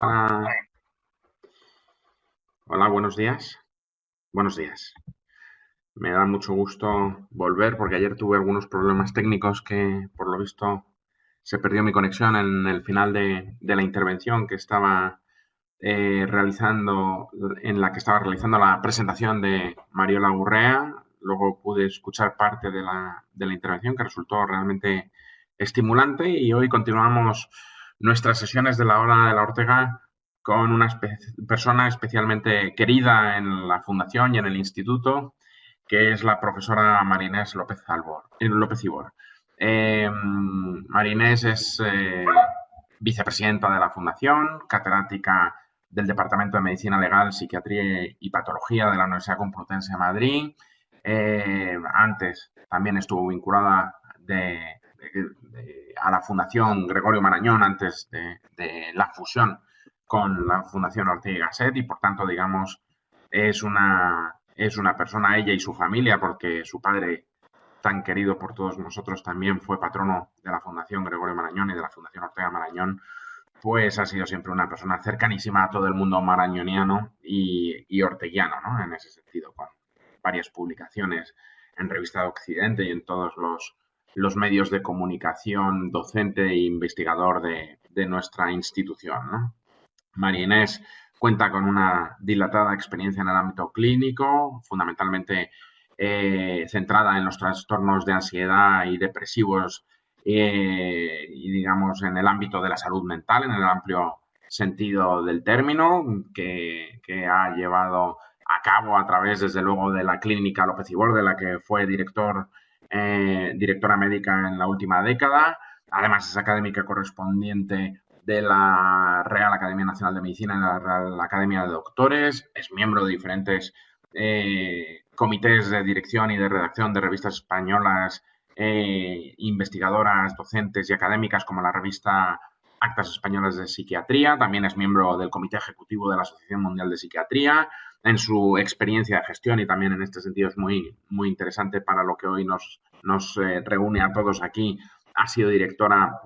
Hola, hola, buenos días. Buenos días. Me da mucho gusto volver porque ayer tuve algunos problemas técnicos que, por lo visto, se perdió mi conexión en el final de la intervención que estaba realizando, en la que estaba realizando la presentación de Mariola Urrea. Luego pude escuchar parte de la intervención que resultó realmente estimulante y hoy continuamos nuestras sesiones de la Hora de la Ortega con una persona especialmente querida en la Fundación y en el Instituto, que es la profesora Marinés López Ibor. Marinés es vicepresidenta de la Fundación, catedrática del Departamento de Medicina Legal, Psiquiatría y Patología de la Universidad Complutense de Madrid. Antes también estuvo vinculada a la Fundación Gregorio Marañón antes de la fusión con la Fundación Ortega y Gasset y por tanto, digamos, es una persona, ella y su familia, porque su padre, tan querido por todos nosotros, también fue patrono de la Fundación Gregorio Marañón y de la Fundación Ortega Marañón, pues ha sido siempre una persona cercanísima a todo el mundo marañoniano y orteguiano, ¿no? En ese sentido, con varias publicaciones en Revista de Occidente y en todos los medios de comunicación docente e investigador de nuestra institución, ¿no? María Inés cuenta con una dilatada experiencia en el ámbito clínico, fundamentalmente centrada en los trastornos de ansiedad y depresivos y, digamos, en el ámbito de la salud mental, en el amplio sentido del término, que ha llevado a cabo a través, desde luego, de la Clínica López Ibor, de la que fue directora médica en la última década. Además, es académica correspondiente de la Real Academia Nacional de Medicina y la Real Academia de Doctores, es miembro de diferentes comités de dirección y de redacción de revistas españolas, investigadoras, docentes y académicas como la revista Actas Españolas de Psiquiatría, también es miembro del Comité Ejecutivo de la Asociación Mundial de Psiquiatría. En su experiencia de gestión y también en este sentido es muy, muy interesante para lo que hoy nos reúne a todos aquí, ha sido directora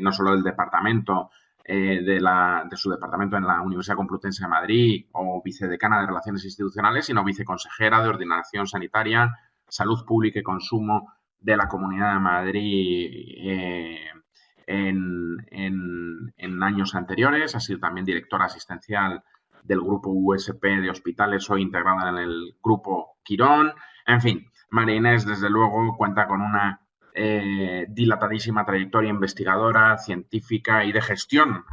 no solo del departamento, de su departamento en la Universidad Complutense de Madrid o vicedecana de Relaciones Institucionales, sino viceconsejera de Ordenación Sanitaria, Salud Pública y Consumo de la Comunidad de Madrid en años anteriores. Ha sido también directora asistencial del grupo USP de hospitales, hoy integrada en el grupo Quirón. En fin, María Inés, desde luego, cuenta con una dilatadísima trayectoria investigadora, científica y de gestión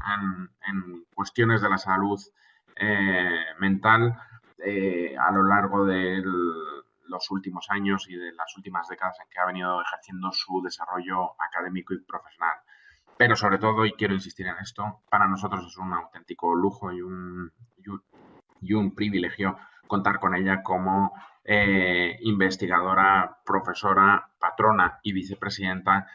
en cuestiones de la salud mental a lo largo de los últimos años y de las últimas décadas en que ha venido ejerciendo su desarrollo académico y profesional. Pero sobre todo, y quiero insistir en esto, para nosotros es un auténtico lujo y un privilegio contar con ella como investigadora, profesora, patrona y vicepresidenta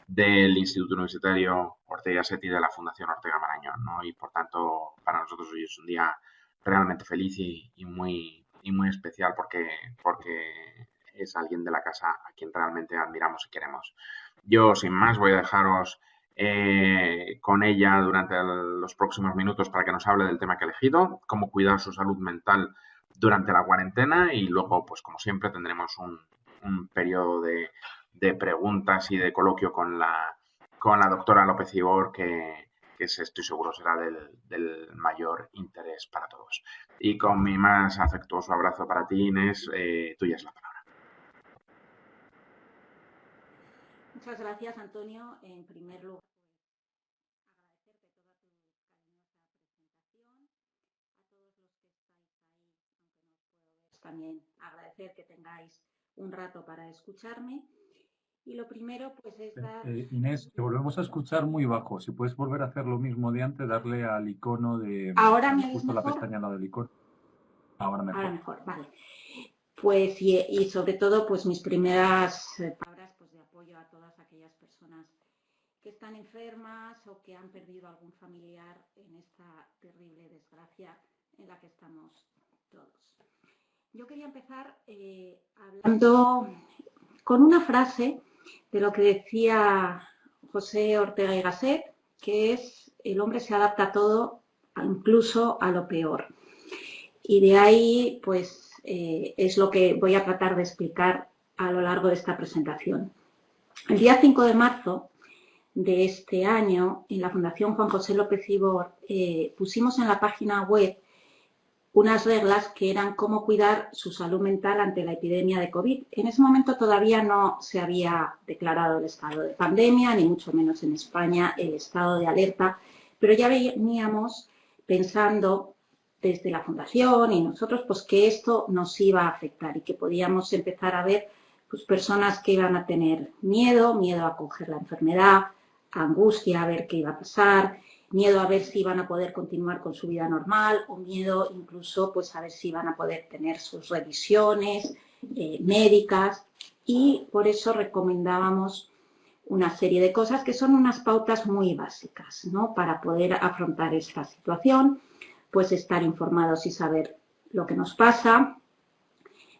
del Instituto Universitario Ortega y Gasset y de la Fundación Ortega Marañón, ¿no? Y por tanto, para nosotros hoy es un día realmente feliz y muy especial porque es alguien de la casa a quien realmente admiramos y queremos. Yo, sin más, voy a dejaros con ella durante los próximos minutos para que nos hable del tema que ha elegido, cómo cuidar su salud mental durante la cuarentena y luego, pues como siempre, tendremos un periodo de preguntas y de coloquio con la doctora López Ibor que estoy seguro será del mayor interés para todos. Y con mi más afectuoso abrazo para ti, Inés, tuya es la palabra. Muchas gracias, Antonio. En primer lugar, agradecerte toda tu cariñosa presentación. A todos los que estáis ahí, aunque no os puedo ver, también agradecer que tengáis un rato para escucharme. Y lo primero, pues, es dar Inés, te volvemos a escuchar muy bajo. Si puedes volver a hacer lo mismo de antes, darle al icono de ¿Ahora me oís justo la mejor? pestaña del icono. Ahora Ahora mejor. mejor, vale. Pues, y sobre todo, pues mis primeras palabras, pues, de apoyo a todas aquellas personas que están enfermas o que han perdido algún familiar en esta terrible desgracia en la que estamos todos. Yo quería empezar hablando con una frase de lo que decía José Ortega y Gasset, que es: el hombre se adapta a todo incluso a lo peor. Y de ahí, pues, es lo que voy a tratar de explicar a lo largo de esta presentación. El día 5 de marzo de este año, en la Fundación Juan José López Ibor, pusimos en la página web unas reglas que eran cómo cuidar su salud mental ante la epidemia de COVID. En ese momento todavía no se había declarado el estado de pandemia, ni mucho menos en España el estado de alerta, pero ya veníamos pensando desde la Fundación y nosotros pues que esto nos iba a afectar y que podíamos empezar a ver pues, personas que iban a tener miedo a coger la enfermedad, angustia a ver qué iba a pasar, miedo a ver si iban a poder continuar con su vida normal o miedo incluso pues a ver si iban a poder tener sus revisiones médicas y por eso recomendábamos una serie de cosas que son unas pautas muy básicas, ¿no? Para poder afrontar esta situación, pues estar informados y saber lo que nos pasa,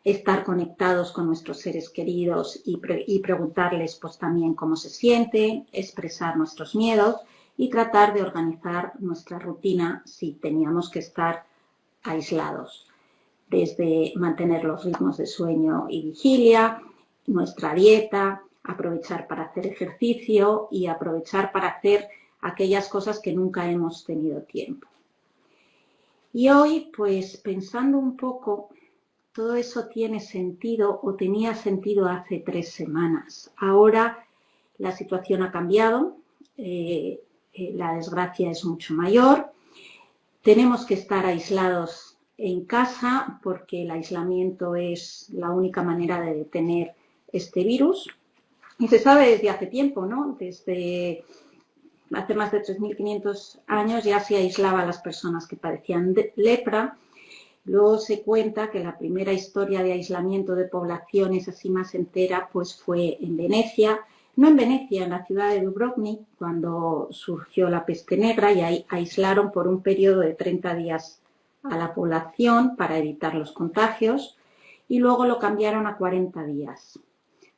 estar conectados con nuestros seres queridos y preguntarles pues también cómo se sienten, expresar nuestros miedos y tratar de organizar nuestra rutina si teníamos que estar aislados, desde mantener los ritmos de sueño y vigilia, nuestra dieta, aprovechar para hacer ejercicio y aprovechar para hacer aquellas cosas que nunca hemos tenido tiempo. Y hoy, pues pensando un poco, todo eso tiene sentido o tenía sentido hace 3 semanas. Ahora la situación ha cambiado, la desgracia es mucho mayor, tenemos que estar aislados en casa porque el aislamiento es la única manera de detener este virus. Y se sabe desde hace tiempo, ¿no? Desde hace más de 3.500 años ya se aislaba a las personas que padecían de lepra. Luego se cuenta que la primera historia de aislamiento de poblaciones así más entera pues fue en Venecia. No en Venecia, en la ciudad de Dubrovnik, cuando surgió la peste negra y ahí aislaron por un periodo de 30 días a la población para evitar los contagios y luego lo cambiaron a 40 días.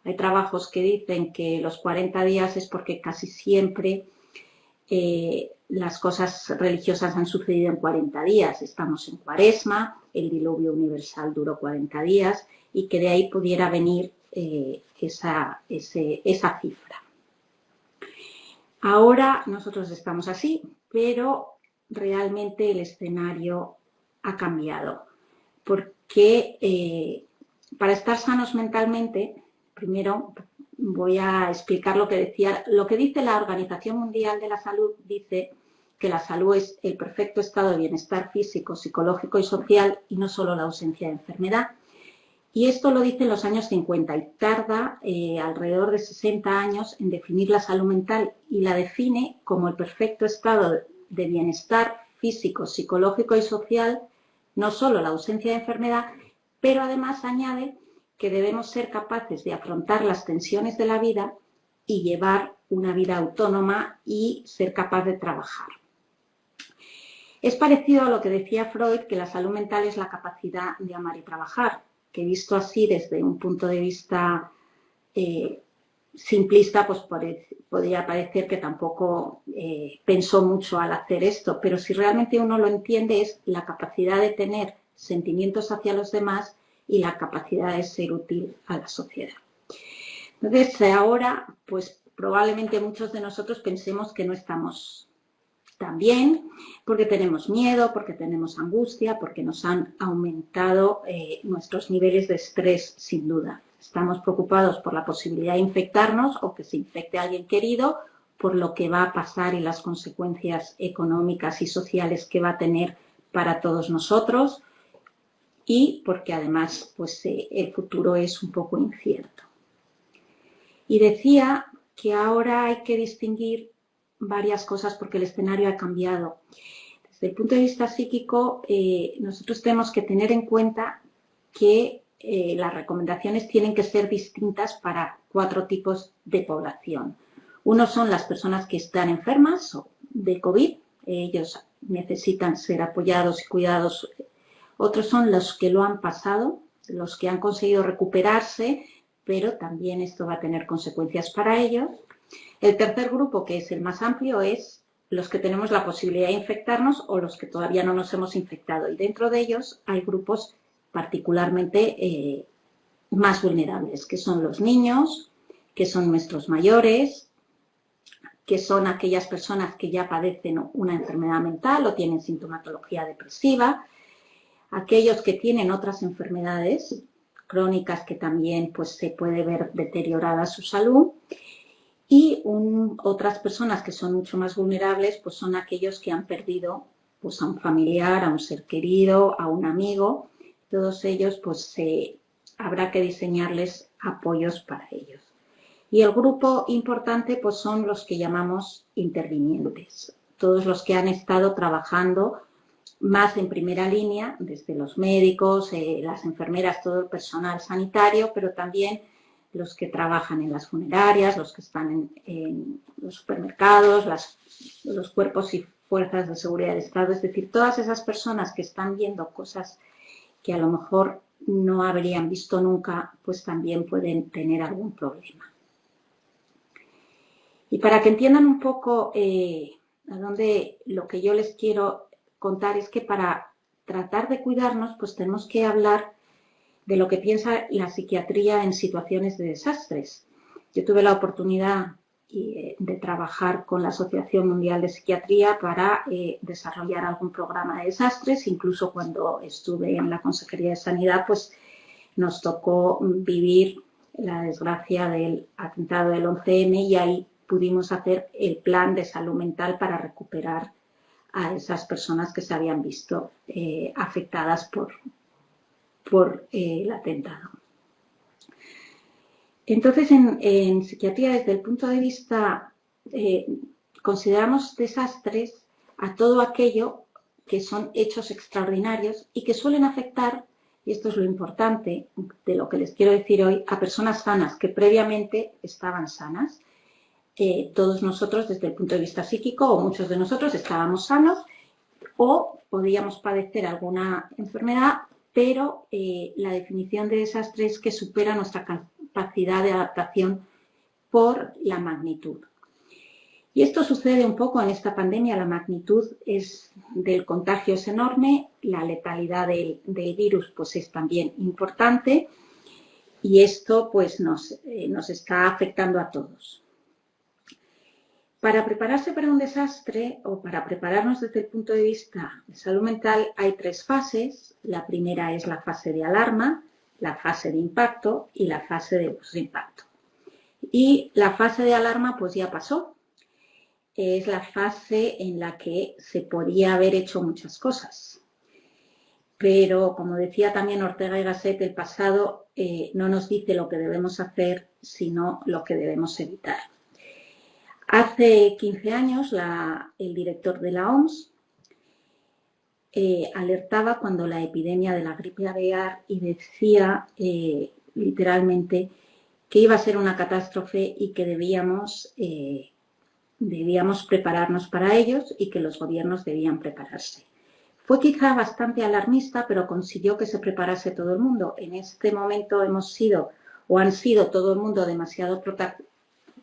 Hay trabajos que dicen que los 40 días es porque casi siempre las cosas religiosas han sucedido en 40 días. Estamos en Cuaresma, el diluvio universal duró 40 días y que de ahí pudiera venir esa cifra. Ahora nosotros estamos así, pero realmente el escenario ha cambiado. Porque para estar sanos mentalmente, primero voy a explicar lo que dice la Organización Mundial de la Salud, dice que la salud es el perfecto estado de bienestar físico, psicológico y social y no solo la ausencia de enfermedad. Y esto lo dice en los años 50 y tarda alrededor de 60 años en definir la salud mental y la define como el perfecto estado de bienestar físico, psicológico y social, no solo la ausencia de enfermedad, pero además añade que debemos ser capaces de afrontar las tensiones de la vida y llevar una vida autónoma y ser capaz de trabajar. Es parecido a lo que decía Freud, que la salud mental es la capacidad de amar y trabajar, que visto así desde un punto de vista simplista, pues podría parecer que tampoco pensó mucho al hacer esto, pero si realmente uno lo entiende es la capacidad de tener sentimientos hacia los demás y la capacidad de ser útil a la sociedad. Entonces, ahora, pues probablemente muchos de nosotros pensemos que no estamos tan bien, porque tenemos miedo, porque tenemos angustia, porque nos han aumentado nuestros niveles de estrés, sin duda. Estamos preocupados por la posibilidad de infectarnos o que se infecte a alguien querido, por lo que va a pasar y las consecuencias económicas y sociales que va a tener para todos nosotros, y porque además pues, el futuro es un poco incierto. Y decía que ahora hay que distinguir varias cosas porque el escenario ha cambiado. Desde el punto de vista psíquico, nosotros tenemos que tener en cuenta que las recomendaciones tienen que ser distintas para 4 tipos de población. Uno son las personas que están enfermas de COVID, ellos necesitan ser apoyados y cuidados. Otros son los que lo han pasado, los que han conseguido recuperarse, pero también esto va a tener consecuencias para ellos. El tercer grupo, que es el más amplio, es los que tenemos la posibilidad de infectarnos o los que todavía no nos hemos infectado. Y dentro de ellos hay grupos particularmente más vulnerables, que son los niños, que son nuestros mayores, que son aquellas personas que ya padecen una enfermedad mental o tienen sintomatología depresiva, aquellos que tienen otras enfermedades crónicas que también pues, se puede ver deteriorada su salud, y otras personas que son mucho más vulnerables pues son aquellos que han perdido pues, a un familiar, a un ser querido, a un amigo. Todos ellos pues habrá que diseñarles apoyos para ellos. Y el grupo importante pues son los que llamamos intervinientes, todos los que han estado trabajando más en primera línea, desde los médicos, las enfermeras, todo el personal sanitario, pero también los que trabajan en las funerarias, los que están en los supermercados, los cuerpos y fuerzas de seguridad del Estado, es decir, todas esas personas que están viendo cosas que a lo mejor no habrían visto nunca, pues también pueden tener algún problema. Y para que entiendan un poco a dónde lo que yo les quiero contar es que para tratar de cuidarnos, pues tenemos que hablar de lo que piensa la psiquiatría en situaciones de desastres. Yo tuve la oportunidad de trabajar con la Asociación Mundial de Psiquiatría para desarrollar algún programa de desastres. Incluso cuando estuve en la Consejería de Sanidad, pues nos tocó vivir la desgracia del atentado del 11M y ahí pudimos hacer el plan de salud mental para recuperar a esas personas que se habían visto afectadas por el atentado. Entonces, en psiquiatría, desde el punto de vista, consideramos desastres a todo aquello que son hechos extraordinarios y que suelen afectar, y esto es lo importante de lo que les quiero decir hoy, a personas sanas que previamente estaban sanas. Todos nosotros, desde el punto de vista psíquico, o muchos de nosotros estábamos sanos o podíamos padecer alguna enfermedad, pero la definición de desastre es que supera nuestra capacidad de adaptación por la magnitud. Y esto sucede un poco en esta pandemia. La magnitud del contagio es enorme, la letalidad del virus pues es también importante y esto pues nos está afectando a todos. Para prepararse para un desastre o para prepararnos desde el punto de vista de salud mental hay tres fases. La primera es la fase de alarma, la fase de impacto y la fase de postimpacto. Y la fase de alarma pues ya pasó. Es la fase en la que se podía haber hecho muchas cosas. Pero, como decía también Ortega y Gasset, el pasado no nos dice lo que debemos hacer, sino lo que debemos evitar. Hace 15 años el director de la OMS alertaba cuando la epidemia de la gripe aviar y decía literalmente que iba a ser una catástrofe y que debíamos prepararnos para ellos y que los gobiernos debían prepararse. Fue quizá bastante alarmista, pero consiguió que se preparase todo el mundo. En este momento han sido todo el mundo demasiado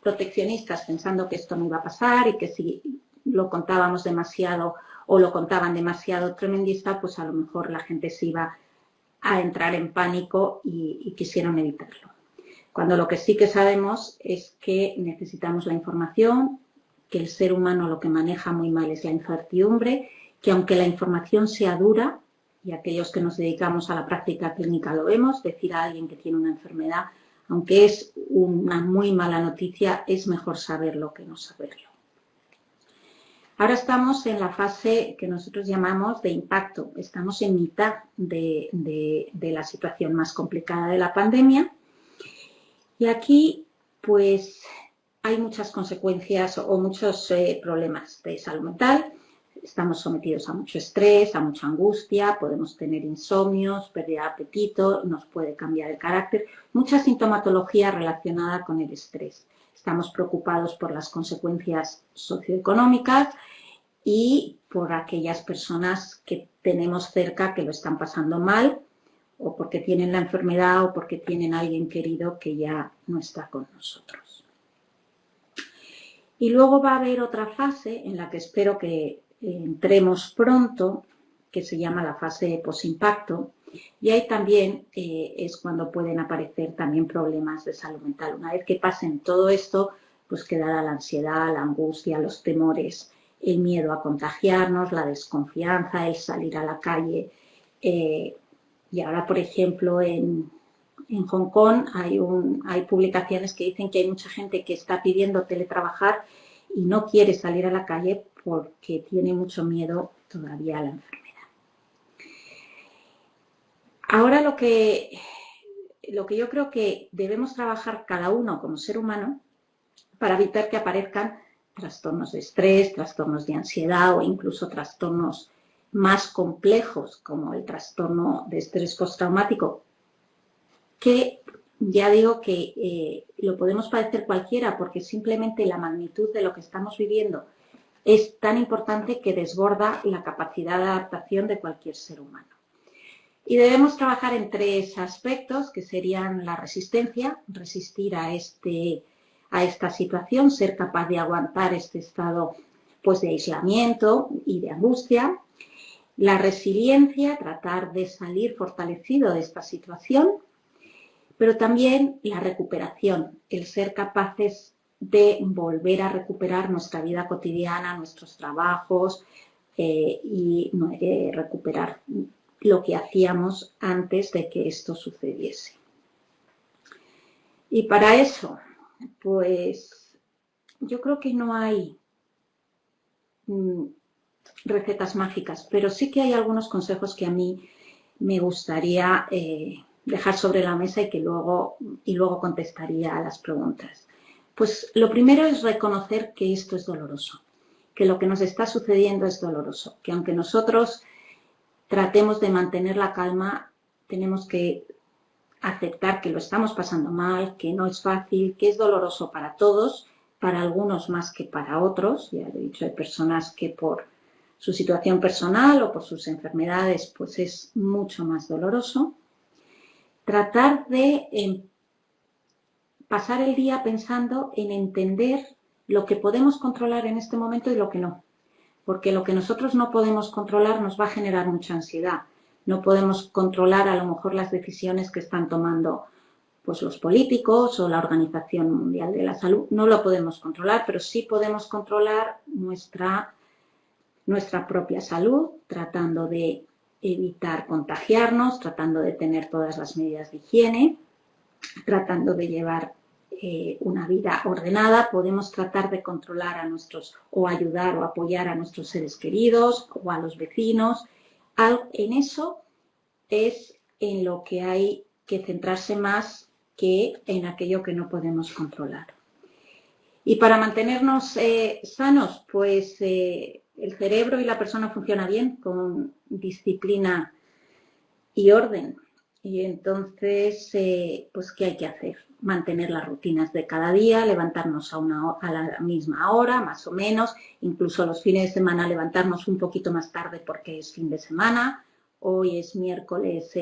proteccionistas pensando que esto no iba a pasar y que si lo contábamos demasiado o lo contaban demasiado tremendista, pues a lo mejor la gente se iba a entrar en pánico y quisieron evitarlo. Cuando lo que sí que sabemos es que necesitamos la información, que el ser humano lo que maneja muy mal es la incertidumbre, que aunque la información sea dura, y aquellos que nos dedicamos a la práctica clínica lo vemos, decir a alguien que tiene una enfermedad, aunque es una muy mala noticia, es mejor saberlo que no saberlo. Ahora estamos en la fase que nosotros llamamos de impacto. Estamos en mitad de la situación más complicada de la pandemia. Y aquí, pues, hay muchas consecuencias o muchos problemas de salud mental. Estamos sometidos a mucho estrés, a mucha angustia, podemos tener insomnios, pérdida de apetito, nos puede cambiar el carácter, mucha sintomatología relacionada con el estrés. Estamos preocupados por las consecuencias socioeconómicas y por aquellas personas que tenemos cerca que lo están pasando mal o porque tienen la enfermedad o porque tienen a alguien querido que ya no está con nosotros. Y luego va a haber otra fase en la que espero que entremos pronto, que se llama la fase posimpacto, y ahí también es cuando pueden aparecer también problemas de salud mental. Una vez que pasen todo esto, pues quedará la ansiedad, la angustia, los temores, el miedo a contagiarnos, la desconfianza, el salir a la calle. Y ahora, por ejemplo, en Hong Kong hay publicaciones que dicen que hay mucha gente que está pidiendo teletrabajar y no quiere salir a la calle porque tiene mucho miedo todavía a la enfermedad. Ahora lo que yo creo que debemos trabajar cada uno como ser humano para evitar que aparezcan trastornos de estrés, trastornos de ansiedad o incluso trastornos más complejos como el trastorno de estrés postraumático, que ya digo que lo podemos padecer cualquiera porque simplemente la magnitud de lo que estamos viviendo es tan importante que desborda la capacidad de adaptación de cualquier ser humano. Y debemos trabajar en 3 aspectos que serían la resistencia, resistir a esta situación, ser capaz de aguantar este estado pues, de aislamiento y de angustia. La resiliencia, tratar de salir fortalecido de esta situación, pero también la recuperación, el ser capaces de volver a recuperar nuestra vida cotidiana, nuestros trabajos y recuperar lo que hacíamos antes de que esto sucediese. Y para eso, pues yo creo que no hay recetas mágicas, pero sí que hay algunos consejos que a mí me gustaría dejar sobre la mesa y luego contestaría a las preguntas. Pues lo primero es reconocer que esto es doloroso, que lo que nos está sucediendo es doloroso, que aunque nosotros tratemos de mantener la calma, tenemos que aceptar que lo estamos pasando mal, que no es fácil, que es doloroso para todos, para algunos más que para otros. Ya lo he dicho, hay personas que por su situación personal o por sus enfermedades, pues es mucho más doloroso. Tratar de pasar el día pensando en entender lo que podemos controlar en este momento y lo que no. Porque lo que nosotros no podemos controlar nos va a generar mucha ansiedad. No podemos controlar a lo mejor las decisiones que están tomando pues, los políticos o la Organización Mundial de la Salud. No lo podemos controlar, pero sí podemos controlar nuestra propia salud, tratando de evitar contagiarnos, tratando de tener todas las medidas de higiene, tratando de llevar una vida ordenada. Podemos tratar de controlar o ayudar o apoyar a nuestros seres queridos o a los vecinos. En eso es en lo que hay que centrarse más que en aquello que no podemos controlar. Y para mantenernos sanos, pues el cerebro y la persona funciona bien con disciplina y orden. Y entonces, pues, ¿qué hay que hacer? Mantener las rutinas de cada día, levantarnos a la misma hora, más o menos, incluso los fines de semana levantarnos un poquito más tarde porque es fin de semana. Hoy es miércoles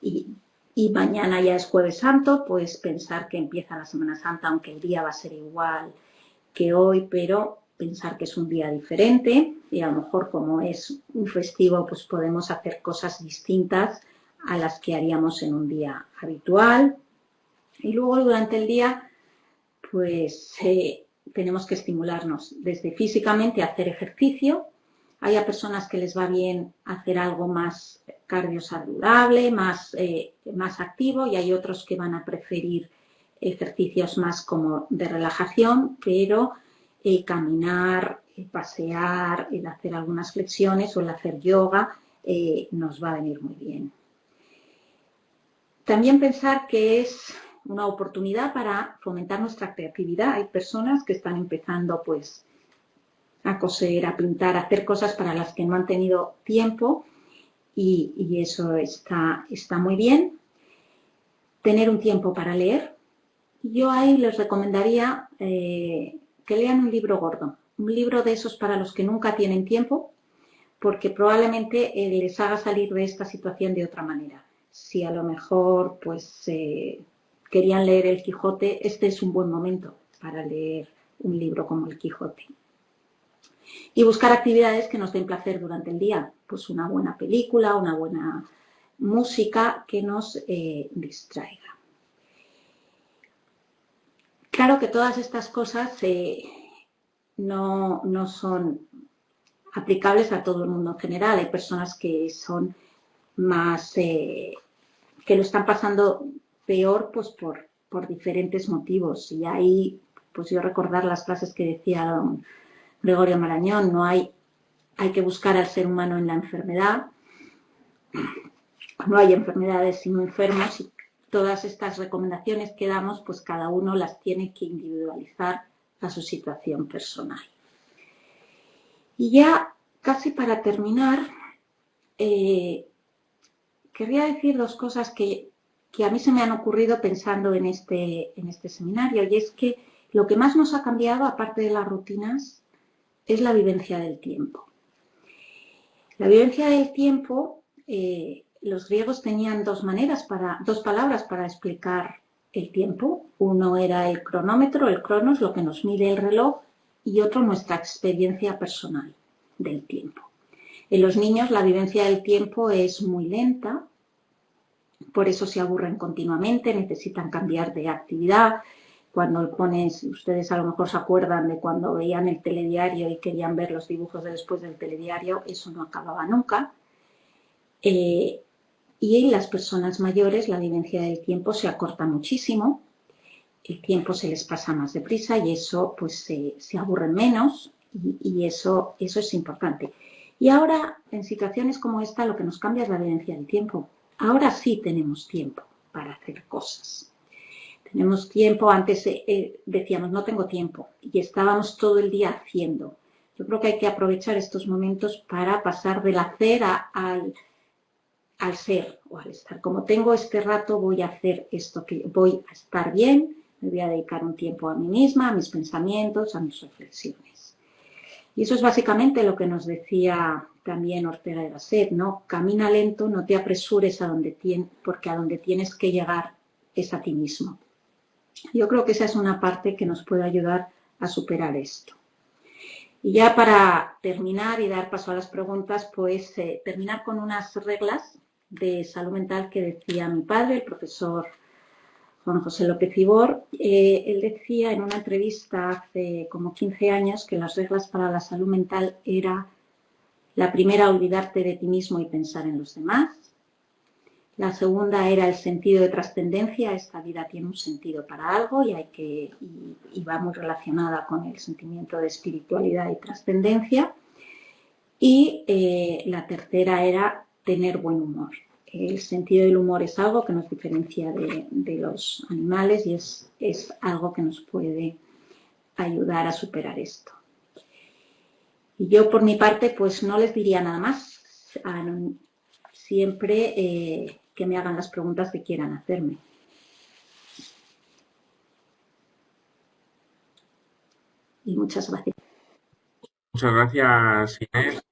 y mañana ya es Jueves Santo, pues pensar que empieza la Semana Santa, aunque el día va a ser igual que hoy, pero pensar que es un día diferente y a lo mejor como es un festivo, pues podemos hacer cosas distintas a las que haríamos en un día habitual. Y luego durante el día, pues tenemos que estimularnos desde físicamente a hacer ejercicio. Hay a personas que les va bien hacer algo más cardiosaludable, más activo, y hay otros que van a preferir ejercicios más como de relajación, pero caminar, pasear, el hacer algunas flexiones o el hacer yoga nos va a venir muy bien. También pensar que es una oportunidad para fomentar nuestra creatividad. Hay personas que están empezando pues a coser, a pintar, a hacer cosas para las que no han tenido tiempo y eso está muy bien. Tener un tiempo para leer. Yo ahí les recomendaría que lean un libro gordo, un libro de esos para los que nunca tienen tiempo, porque probablemente les haga salir de esta situación de otra manera. Si a lo mejor pues querían leer El Quijote, este es un buen momento para leer un libro como El Quijote. Y buscar actividades que nos den placer durante el día, pues una buena película, una buena música que nos distraiga. Claro que todas estas cosas no son aplicables a todo el mundo en general. Hay personas que son más, que lo están pasando peor pues por diferentes motivos. Y ahí, pues yo recordar las frases que decía don Gregorio Marañón, hay que buscar al ser humano en la enfermedad. No hay enfermedades sino enfermos, y todas estas recomendaciones que damos, pues cada uno las tiene que individualizar a su situación personal. Y ya casi para terminar, querría decir dos cosas que a mí se me han ocurrido pensando en este seminario, y es que lo que más nos ha cambiado, aparte de las rutinas, es la vivencia del tiempo. La vivencia del tiempo, los griegos tenían dos palabras para explicar el tiempo. Uno era el cronómetro, el cronos, lo que nos mide el reloj, y otro nuestra experiencia personal del tiempo. En los niños la vivencia del tiempo es muy lenta, por eso se aburren continuamente, necesitan cambiar de actividad. Cuando ustedes a lo mejor se acuerdan de cuando veían el telediario y querían ver los dibujos de después del telediario, eso no acababa nunca. Y en las personas mayores la vivencia del tiempo se acorta muchísimo, el tiempo se les pasa más deprisa y eso pues se aburren menos, y eso es importante. Y ahora, en situaciones como esta, lo que nos cambia es la vivencia del tiempo. Ahora sí tenemos tiempo para hacer cosas. Tenemos tiempo, antes decíamos no tengo tiempo y estábamos todo el día haciendo. Yo creo que hay que aprovechar estos momentos para pasar del hacer al ser o al estar. Como tengo este rato, voy a hacer esto, que voy a estar bien, me voy a dedicar un tiempo a mí misma, a mis pensamientos, a mis reflexiones. Y eso es básicamente lo que nos decía también Ortega y Gasset, ¿no? Camina lento, no te apresures porque a donde tienes que llegar es a ti mismo. Yo creo que esa es una parte que nos puede ayudar a superar esto. Y ya para terminar y dar paso a las preguntas, pues terminar con unas reglas de salud mental que decía mi padre, el profesor Juan José López Ibor. Él decía en una entrevista hace como 15 años que las reglas para la salud mental era la primera, olvidarte de ti mismo y pensar en los demás. La segunda era el sentido de trascendencia. Esta vida tiene un sentido para algo y va muy relacionada con el sentimiento de espiritualidad y trascendencia. Y la tercera era tener buen humor. El sentido del humor es algo que nos diferencia de los animales y es algo que nos puede ayudar a superar esto. Y yo por mi parte pues no les diría nada más. Siempre que me hagan las preguntas que quieran hacerme. Y muchas gracias. Muchas gracias, Inés.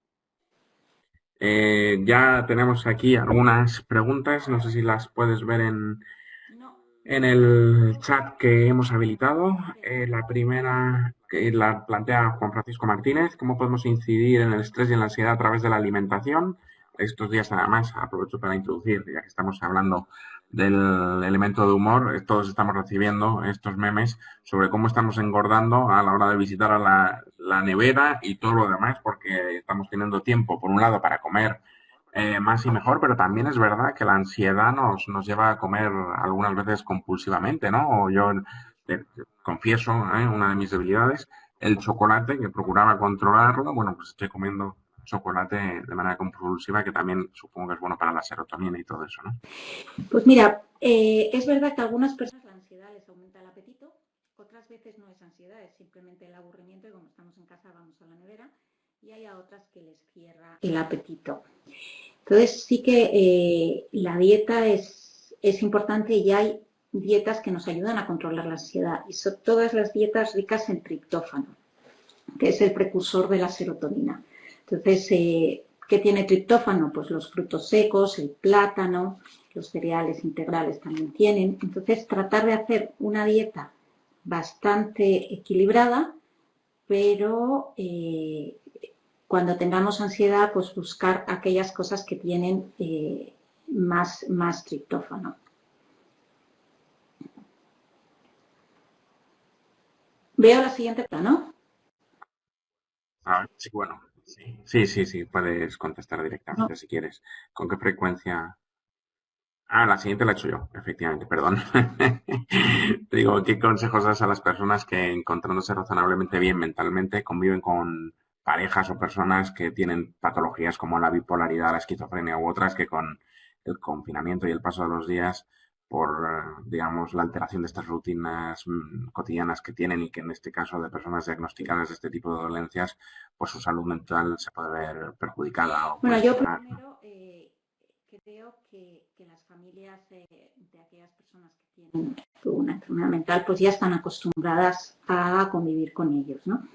Ya tenemos aquí algunas preguntas, no sé si las puedes ver en el chat que hemos habilitado. La primera que la plantea Juan Francisco Martínez: ¿cómo podemos incidir en el estrés y en la ansiedad a través de la alimentación? Estos días, además, aprovecho para introducir, ya que estamos hablando del elemento de humor, todos estamos recibiendo estos memes sobre cómo estamos engordando a la hora de visitar a la nevera y todo lo demás, porque estamos teniendo tiempo, por un lado, para comer más y mejor, pero también es verdad que la ansiedad nos lleva a comer algunas veces compulsivamente, ¿no? O yo confieso, una de mis debilidades, el chocolate, que procuraba controlarlo, bueno, pues estoy comiendo chocolate de manera compulsiva, que también supongo que es bueno para la serotonina y todo eso, ¿no? Pues mira, es verdad que a algunas personas la ansiedad les aumenta el apetito, otras veces no es ansiedad, es simplemente el aburrimiento y como estamos en casa vamos a la nevera, y hay a otras que les cierra el apetito. Entonces sí que la dieta es importante y hay dietas que nos ayudan a controlar la ansiedad y son todas las dietas ricas en triptófano, que es el precursor de la serotonina. Entonces, ¿qué tiene triptófano? Pues los frutos secos, el plátano, los cereales integrales también tienen. Entonces, tratar de hacer una dieta bastante equilibrada pero cuando tengamos ansiedad, pues buscar aquellas cosas que tienen más triptófano. Veo la siguiente pregunta, ¿no? A ver, sí, bueno, sí, puedes contestar directamente No. si quieres. ¿Con qué frecuencia? Ah, la siguiente la he hecho yo, efectivamente, perdón. Te digo, ¿qué consejos das a las personas que, encontrándose razonablemente bien mentalmente, conviven con parejas o personas que tienen patologías como la bipolaridad, la esquizofrenia u otras que con el confinamiento y el paso de los días, por, digamos, la alteración de estas rutinas cotidianas que tienen y que en este caso de personas diagnosticadas de este tipo de dolencias, pues su salud mental se puede ver perjudicada o Bueno, puede yo empeorar, ¿no? primero creo que las familias de aquellas personas que tienen una enfermedad mental pues ya están acostumbradas a convivir con ellos, ¿no?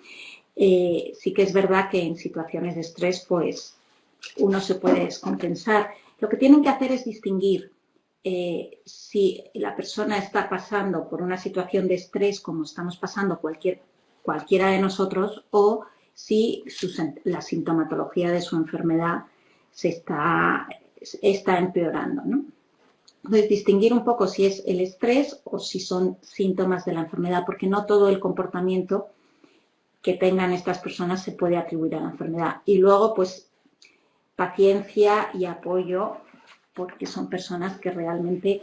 Sí que es verdad que en situaciones de estrés pues uno se puede descompensar. Lo que tienen que hacer es distinguir si la persona está pasando por una situación de estrés como estamos pasando cualquiera de nosotros o si la sintomatología de su enfermedad se está empeorando, ¿no? Entonces, distinguir un poco si es el estrés o si son síntomas de la enfermedad, porque no todo el comportamiento que tengan estas personas se puede atribuir a la enfermedad. Y luego, pues, paciencia y apoyo, porque son personas que realmente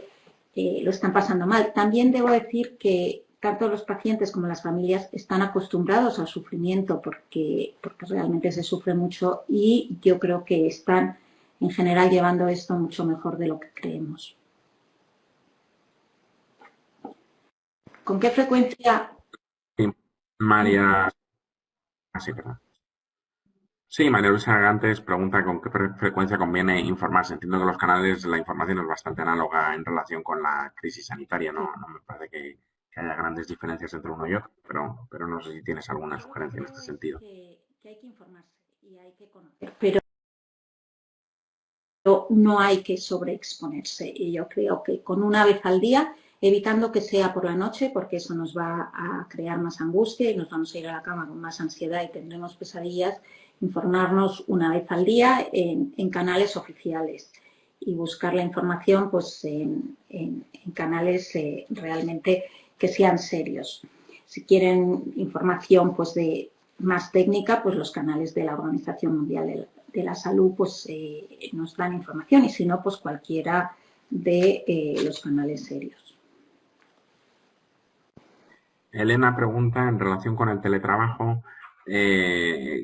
lo están pasando mal. También debo decir que tanto los pacientes como las familias están acostumbrados al sufrimiento porque realmente se sufre mucho y yo creo que están en general llevando esto mucho mejor de lo que creemos. ¿Con qué frecuencia? Sí, María, sí, perdón. Sí, María Luisa Gantes pregunta con qué frecuencia conviene informarse. Entiendo que los canales, la información es bastante análoga en relación con la crisis sanitaria, Sí. no me parece que haya grandes diferencias entre uno y otro, pero no sé si tienes alguna Yo lo que sugerencia en creo este es sentido. que hay que informarse y hay que conocer, pero no hay que sobreexponerse. Y yo creo que con una vez al día, evitando que sea por la noche, porque eso nos va a crear más angustia y nos vamos a ir a la cama con más ansiedad y tendremos pesadillas, informarnos una vez al día en canales oficiales y buscar la información pues en canales realmente que sean serios. Si quieren información pues de más técnica, pues los canales de la Organización Mundial de la Salud pues nos dan información y si no, pues cualquiera de los canales serios. Elena pregunta en relación con el teletrabajo. eh,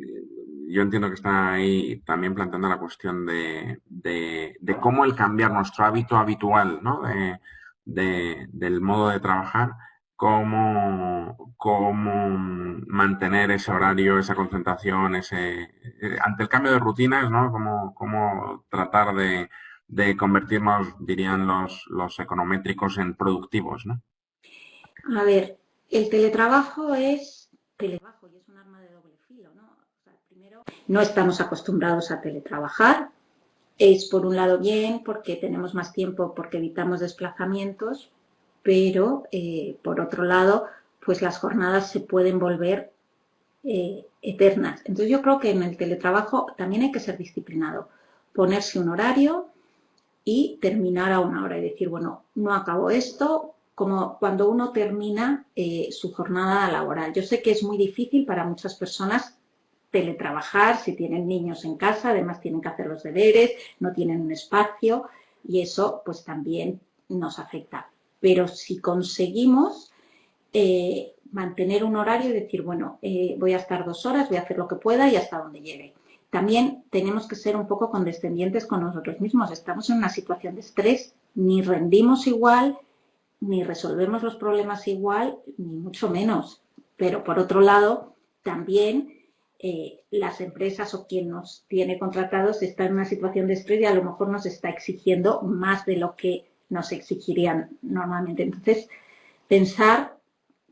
yo entiendo que está ahí también planteando la cuestión de cómo el cambiar nuestro hábito habitual, ¿no? Del modo de trabajar, cómo mantener ese horario, esa concentración, ante el cambio de rutinas, ¿no? Cómo tratar de convertirnos, dirían los econométricos, en productivos, ¿no? A ver, el teletrabajo es teletrabajo y es un arma de doble filo, ¿no? O sea, primero, no estamos acostumbrados a teletrabajar. Es por un lado bien porque tenemos más tiempo porque evitamos desplazamientos, pero por otro lado, pues las jornadas se pueden volver eternas. Entonces yo creo que en el teletrabajo también hay que ser disciplinado, ponerse un horario y terminar a una hora y decir, bueno, no acabo esto, como cuando uno termina su jornada laboral. Yo sé que es muy difícil para muchas personas teletrabajar, si tienen niños en casa, además tienen que hacer los deberes, no tienen un espacio y eso pues también nos afecta. Pero si conseguimos mantener un horario y decir, bueno, voy a estar 2 horas, voy a hacer lo que pueda y hasta donde llegue. También tenemos que ser un poco condescendientes con nosotros mismos. Estamos en una situación de estrés, ni rendimos igual, ni resolvemos los problemas igual, ni mucho menos. Pero por otro lado, también las empresas o quien nos tiene contratados está en una situación de estrés y a lo mejor nos está exigiendo más de lo que nos exigirían normalmente. Entonces, pensar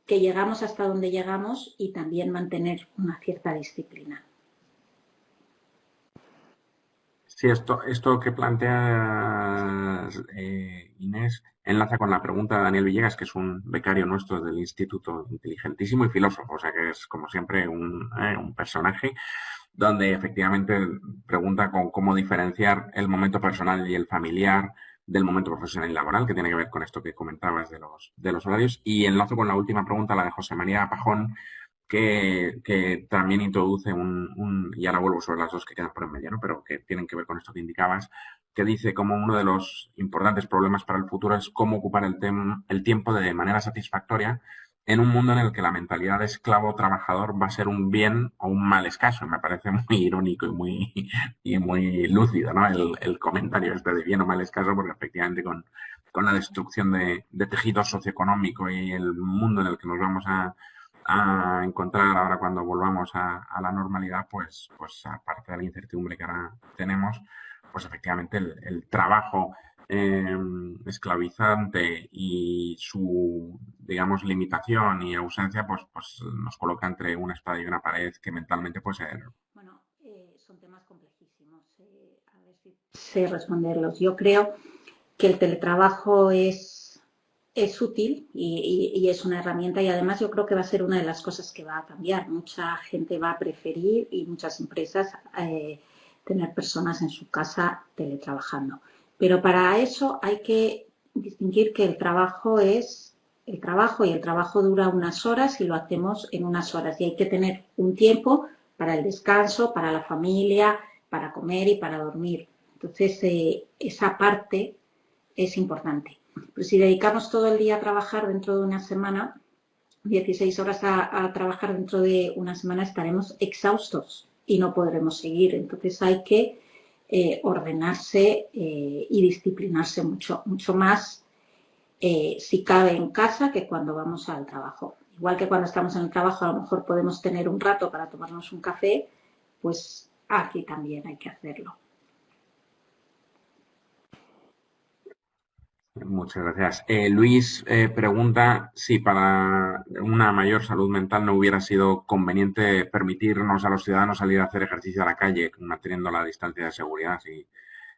que llegamos hasta donde llegamos y también mantener una cierta disciplina. Sí, esto que planteas, Inés, enlaza con la pregunta de Daniel Villegas, que es un becario nuestro del Instituto, inteligentísimo y filósofo, o sea que es como siempre un personaje, donde efectivamente pregunta con cómo diferenciar el momento personal y el familiar del momento profesional y laboral, que tiene que ver con esto que comentabas de los horarios. Y enlazo con la última pregunta, la de José María Pajón, que también introduce y ahora vuelvo sobre las dos que quedan por en medio, ¿no? Pero que tienen que ver con esto que indicabas, que dice como uno de los importantes problemas para el futuro es cómo ocupar el tiempo de manera satisfactoria en un mundo en el que la mentalidad de esclavo trabajador va a ser un bien o un mal escaso. Me parece muy irónico y muy lúcido, ¿no? El comentario este de bien o mal escaso, porque efectivamente con la destrucción de tejido socioeconómico y el mundo en el que nos vamos a encontrar ahora cuando volvamos a la normalidad, pues aparte de la incertidumbre que ahora tenemos, pues efectivamente el trabajo esclavizante y su, digamos, limitación y ausencia, pues nos coloca entre una espada y una pared que mentalmente puede ser. Bueno, son temas complejísimos. A ver si sé responderlos. Yo creo que el teletrabajo es útil y es una herramienta, y además yo creo que va a ser una de las cosas que va a cambiar. Mucha gente va a preferir, y muchas empresas, tener personas en su casa teletrabajando. Pero para eso hay que distinguir que el trabajo es el trabajo, y el trabajo dura unas horas y lo hacemos en unas horas, y hay que tener un tiempo para el descanso, para la familia, para comer y para dormir. Entonces, esa parte es importante. Pero si dedicamos todo el día a trabajar dentro de una semana, 16 horas a trabajar dentro de una semana, estaremos exhaustos y no podremos seguir. Entonces hay que ordenarse y disciplinarse mucho más, si cabe, en casa que cuando vamos al trabajo. Igual que cuando estamos en el trabajo a lo mejor podemos tener un rato para tomarnos un café, pues aquí también hay que hacerlo. Muchas gracias. Luis pregunta si para una mayor salud mental no hubiera sido conveniente permitirnos a los ciudadanos salir a hacer ejercicio a la calle, manteniendo la distancia de seguridad,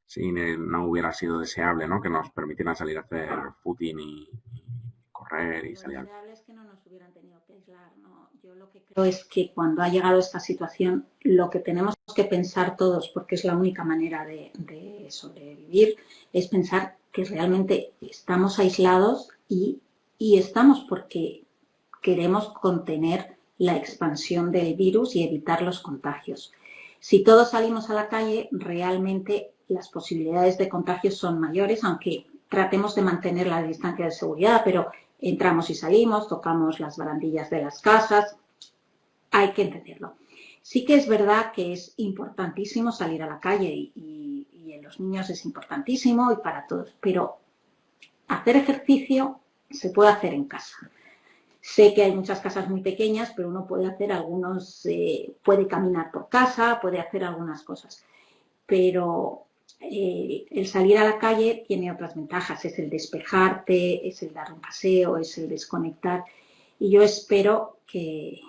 si no hubiera sido deseable, ¿no? Que nos permitieran salir a hacer footing y correr y salir. Lo deseable es que no nos hubieran tenido que aislar, ¿no? Yo lo que creo es que cuando ha llegado esta situación, lo que tenemos que pensar todos, porque es la única manera de sobrevivir, es pensar que realmente estamos aislados y estamos porque queremos contener la expansión del virus y evitar los contagios. Si todos salimos a la calle, realmente las posibilidades de contagio son mayores, aunque tratemos de mantener la distancia de seguridad, pero entramos y salimos, tocamos las barandillas de las casas, hay que entenderlo. Sí que es verdad que es importantísimo salir a la calle y en los niños es importantísimo y para todos, pero hacer ejercicio se puede hacer en casa. Sé que hay muchas casas muy pequeñas, pero uno puede hacer puede caminar por casa, puede hacer algunas cosas, pero el salir a la calle tiene otras ventajas, es el despejarte, es el dar un paseo, es el desconectar, y yo espero que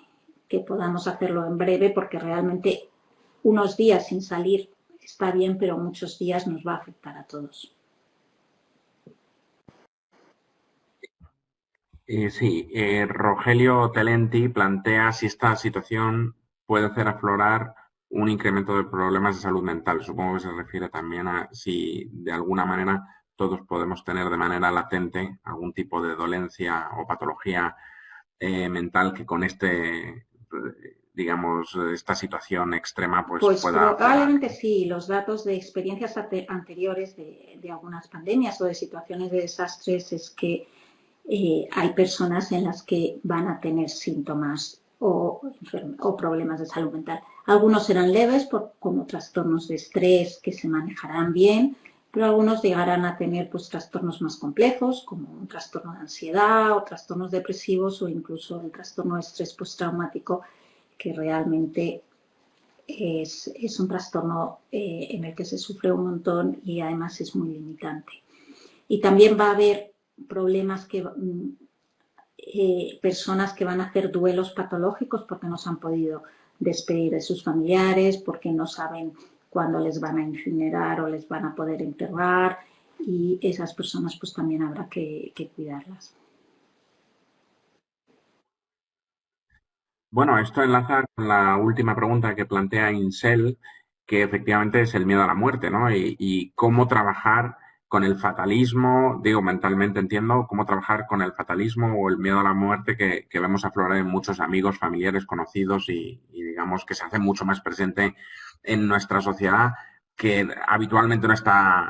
podamos hacerlo en breve, porque realmente unos días sin salir está bien, pero muchos días nos va a afectar a todos. Sí, Rogelio Telenti plantea si esta situación puede hacer aflorar un incremento de problemas de salud mental. Supongo que se refiere también a si de alguna manera todos podemos tener de manera latente algún tipo de dolencia o patología mental que con digamos, esta situación extrema pues pueda... Probablemente sí. Los datos de experiencias anteriores de algunas pandemias o de situaciones de desastres es que hay personas en las que van a tener síntomas o problemas de salud mental. Algunos serán leves, como trastornos de estrés que se manejarán bien, pero algunos llegarán a tener pues trastornos más complejos, como un trastorno de ansiedad o trastornos depresivos, o incluso el trastorno de estrés postraumático, que realmente es un trastorno en el que se sufre un montón y además es muy limitante. Y también va a haber problemas personas que van a hacer duelos patológicos porque no se han podido despedir de sus familiares, porque no saben cuándo les van a incinerar o les van a poder enterrar, y esas personas pues también habrá que cuidarlas. Bueno, esto enlaza con la última pregunta que plantea Incel, que efectivamente es el miedo a la muerte, ¿no? Y cómo trabajar con el fatalismo, digo, mentalmente entiendo, cómo trabajar con el fatalismo o el miedo a la muerte que vemos aflorar en muchos amigos, familiares, conocidos y digamos que se hace mucho más presente en nuestra sociedad que habitualmente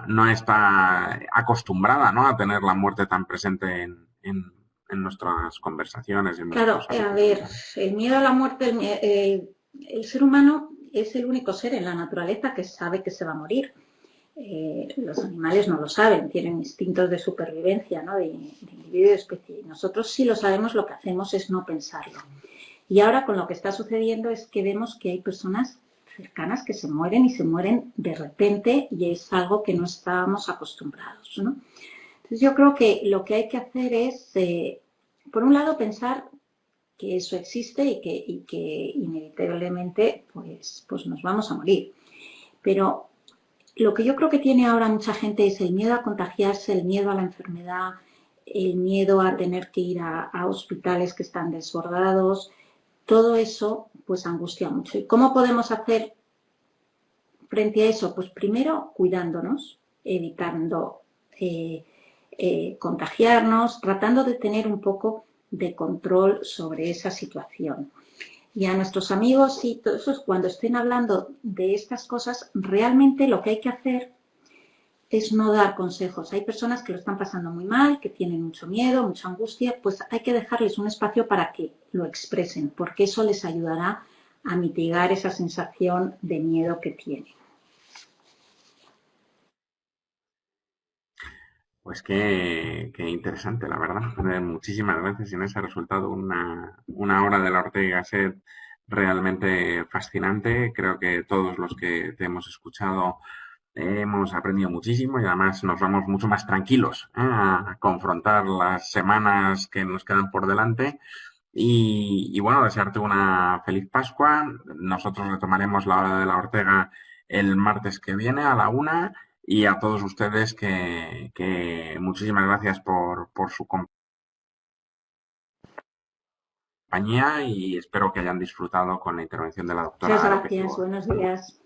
no está acostumbrada, ¿no? A tener la muerte tan presente en nuestras conversaciones, en Claro, nuestros a hábitos ver, vitales. el miedo a la muerte, el ser humano es el único ser en la naturaleza que sabe que se va a morir. Los animales no lo saben, tienen instintos de supervivencia, ¿no? de individuo y de especie. Nosotros sí lo sabemos, lo que hacemos es no pensarlo. Y ahora con lo que está sucediendo es que vemos que hay personas cercanas que se mueren y se mueren de repente y es algo que no estábamos acostumbrados, ¿no? Entonces yo creo que lo que hay que hacer es, por un lado, pensar que eso existe y que inevitablemente pues nos vamos a morir. Pero lo que yo creo que tiene ahora mucha gente es el miedo a contagiarse, el miedo a la enfermedad, el miedo a tener que ir a hospitales que están desbordados. Todo eso pues angustia mucho. ¿Y cómo podemos hacer frente a eso? Pues primero cuidándonos, evitando contagiarnos, tratando de tener un poco de control sobre esa situación. Y a nuestros amigos y todos esos, cuando estén hablando de estas cosas, realmente lo que hay que hacer es no dar consejos. Hay personas que lo están pasando muy mal, que tienen mucho miedo, mucha angustia, pues hay que dejarles un espacio para que lo expresen, porque eso les ayudará a mitigar esa sensación de miedo que tienen. Pues qué interesante, la verdad. Muchísimas gracias, Inés. Ha resultado una hora de la Ortega y Gasset realmente fascinante. Creo que todos los que te hemos escuchado hemos aprendido muchísimo y además nos vamos mucho más tranquilos, a confrontar las semanas que nos quedan por delante. Y bueno, desearte una feliz Pascua. Nosotros retomaremos la hora de la Ortega el martes que viene a la 1 y a todos ustedes que muchísimas gracias por su compañía y espero que hayan disfrutado con la intervención de la doctora Muchas López gracias, Ibor. buenos días.